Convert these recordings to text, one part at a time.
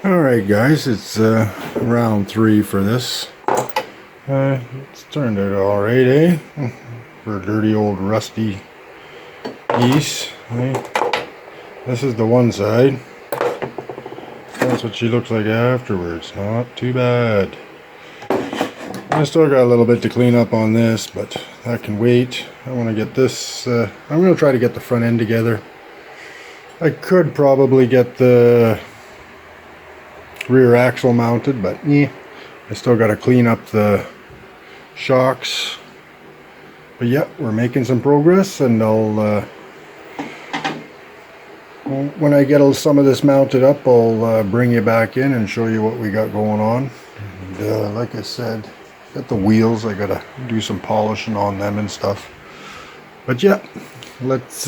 Alright guys, it's round 3 for this. It's turned out alright, eh? For dirty old rusty geese. Eh? This is the one side. That's what she looks like afterwards. Not too bad. I still got a little bit to clean up on this, but that can wait. I want to get this, I'm going to try to get the front end together. I could probably get the rear axle mounted, but I still got to clean up the shocks. But yeah, we're making some progress, and I'll when I get some of this mounted up, I'll bring you back in and show you what we got going on. And like I said, got the wheels, I gotta do some polishing on them and stuff. But yeah, let's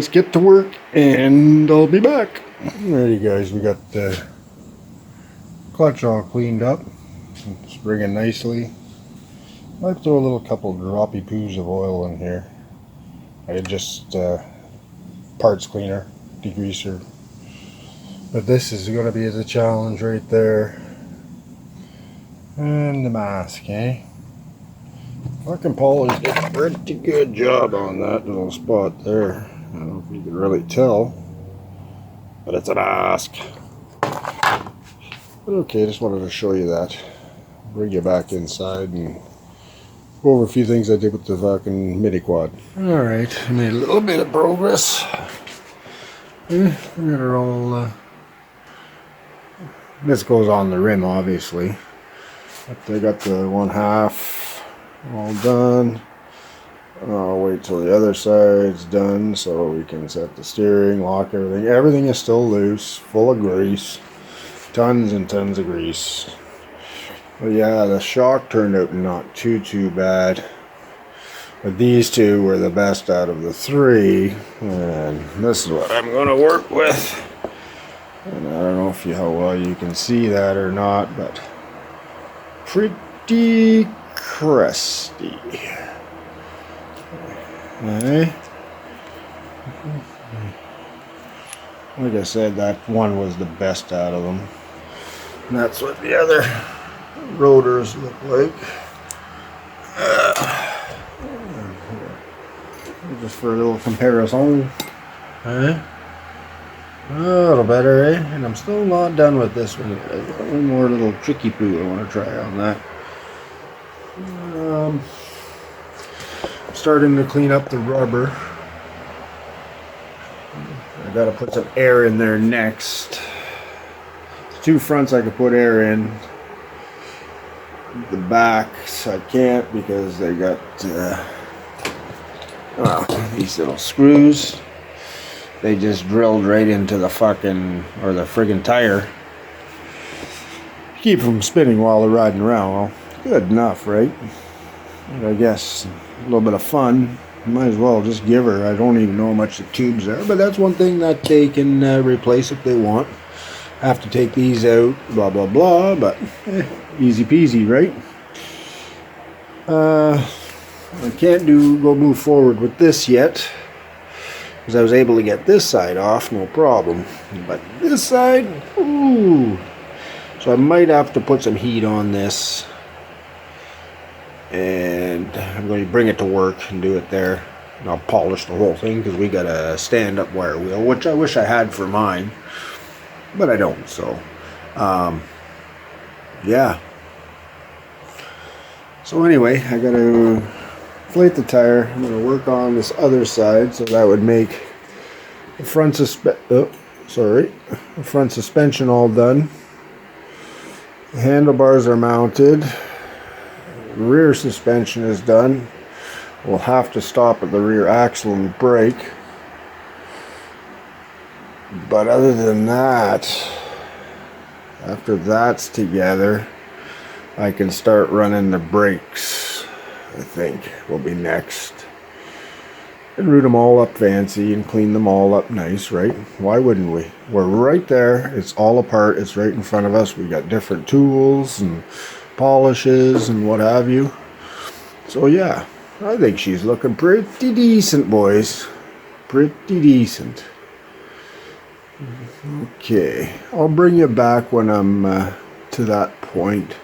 get to work and I'll be back. Alrighty guys, we got the clutch all cleaned up. It's rigging nicely. Might throw a little couple droppy poos of oil in here. I just parts cleaner, degreaser. But this is going to be the challenge right there. And the mask, eh? Fucking Paul did a pretty good job on that little spot there. I don't know if you can really tell, but it's a mask. But okay, just wanted to show you that. Bring you back inside and go over a few things I did with the fucking midi quad. Alright, I made a little bit of progress. We got it all, this goes on the rim obviously. But I got the 1/2 all done. I'll wait till the other side's done so we can set the steering, lock everything. Everything is still loose, full of grease. Tons and tons of grease. But yeah, the shock turned out not too bad. But these two were the best out of the 3. And this is what I'm going to work with. And I don't know if how well you can see that or not, but pretty crusty. Okay. Like I said, that one was the best out of them. And that's what the other rotors look like. Just for a little comparison. A little better, eh? And I'm still not done with this one yet. I've got one more little tricky poo I want to try on that. Starting to clean up the rubber. I gotta put some air in there next. The 2 fronts I could put air in. The backs I can't because they got these little screws. They just drilled right into the fucking, or the friggin' tire. Keep them spinning while they're riding around. Well, good enough, right? And I guess a little bit of fun. Might as well just give her. I don't even know how much the tubes are, but that's one thing that they can replace if they want. Have to take these out, blah blah blah, but easy peasy, right? I can't go move forward with this yet because I was able to get this side off, no problem. But this side, ooh. So I might have to put some heat on this. And I'm going to bring it to work and do it there. And I'll polish the whole thing because we got a stand-up wire wheel, which I wish I had for mine. But I don't, so. Yeah. So anyway, I got to inflate the tire. I'm going to work on this other side, so that would make the front front suspension all done. The handlebars are mounted. Rear suspension is done. We'll have to stop at the rear axle and brake. But other than that, after that's together, I can start running the brakes. I think will be next. And route them all up fancy and clean them all up nice, right? Why wouldn't we? We're right there. It's all apart. It's right in front of us. We got different tools and polishes and what have you. So yeah, I think she's looking pretty decent, boys. Pretty decent. Okay, I'll bring you back when I'm to that point.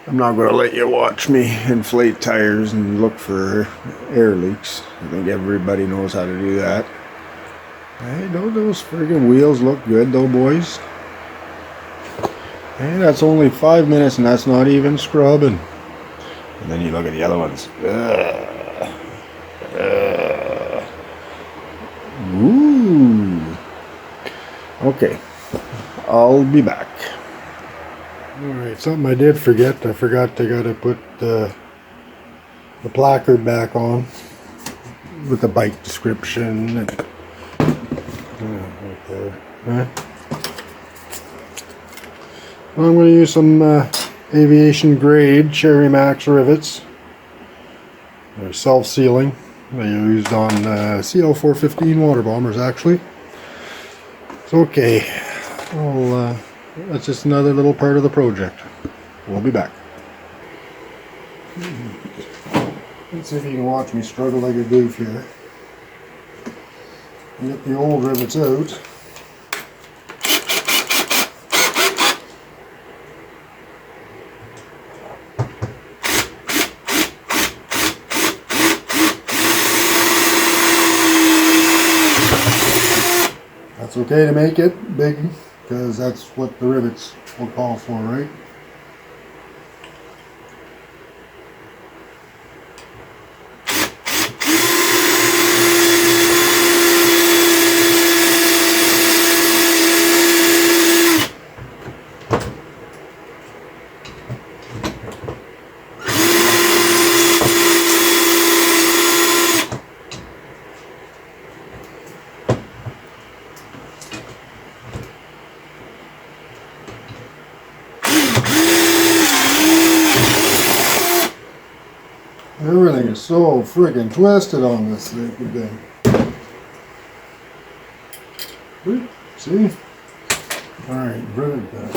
I'm not going to let you watch me inflate tires and look for air leaks. I think everybody knows how to do that. Hey, don't those friggin' wheels look good though, boys? Hey, that's only 5 minutes and that's not even scrubbing. And then you look at the other ones. Ooh. Okay, I'll be back. Alright, something I did forget. I forgot I gotta put the placard back on with the bike description. And, right there. I'm going to use some aviation grade Cherry Max rivets. They're self-sealing. They used on CL415 water bombers actually. It's okay. Well, that's just another little part of the project. We'll be back. Let's see if you can watch me struggle like a goof here. Get the old rivets out. It's okay to make it big because that's what the rivets will call for, right? Everything is so friggin' twisted on this thing. See? Alright, rivet that.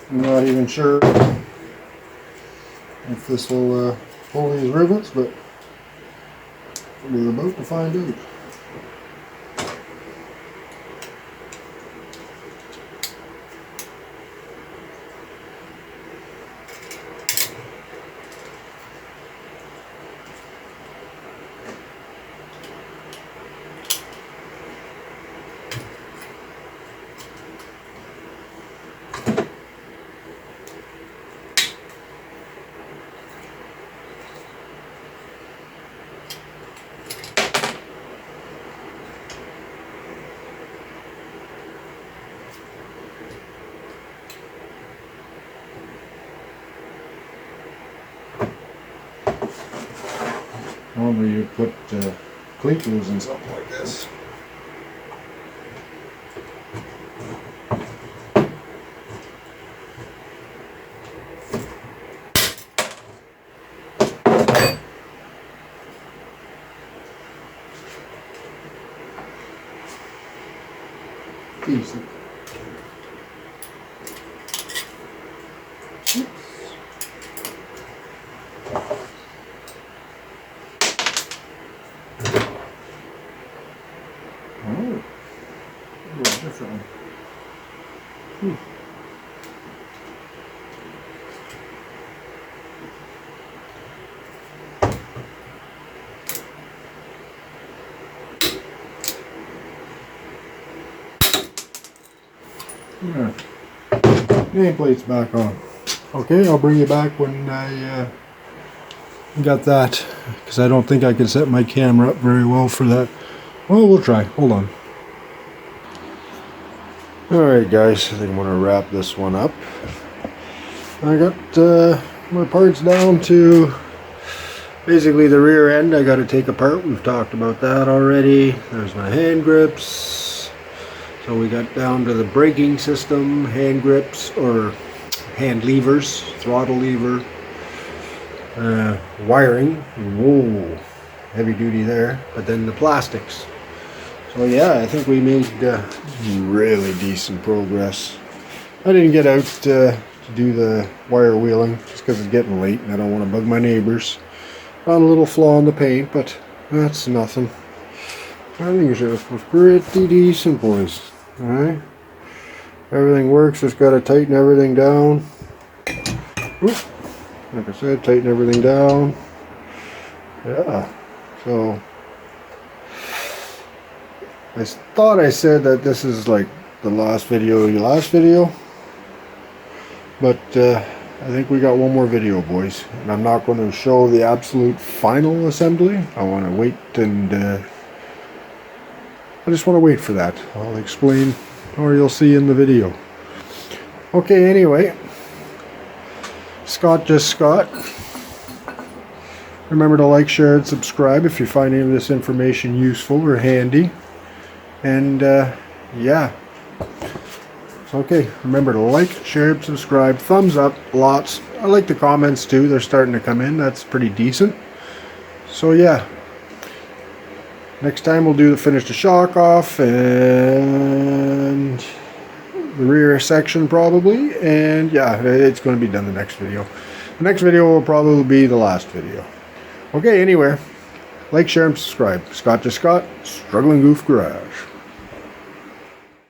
I'm not even sure if this will pull these rivets, but we're about to find out. Normally you put cleat glues in something like this. Decent. Oh, a little different. Yeah. Nameplate's back on. Okay, I'll bring you back when I got that, because I don't think I can set my camera up very well for that. Well, we'll try. Hold on. Alright guys, I think I'm going to wrap this one up. I got my parts down to basically the rear end. I got to take apart. We've talked about that already. There's my hand grips. So we got down to the braking system, hand grips or hand levers, throttle lever, wiring. Whoa, heavy duty there. But then the plastics. So yeah, I think we made really decent progress. I didn't get out to do the wire wheeling just because it's getting late and I don't want to bug my neighbors. Found a little flaw in the paint, but that's nothing. I think it was pretty decent, boys. Alright. Everything works, just gotta tighten everything down. Oop. Like I said, tighten everything down. Yeah. So I thought I said that this is like the last video, but I think we got one more video, boys, and I'm not going to show the absolute final assembly. I want to wait, and I just want to wait for that. I'll explain, or you'll see in the video. Okay, anyway, Scott just Scott. Remember to like, share, and subscribe if you find any of this information useful or handy. And yeah. Okay, remember to like, share, subscribe, thumbs up, lots. I like the comments too, they're starting to come in, that's pretty decent. So yeah, next time we'll finish the shock off and the rear section probably, and yeah, it's going to be done the next video. The next video will probably be the last video. Okay, anyway, like, share, and subscribe. Scott to Scott, Struggling Goof Garage.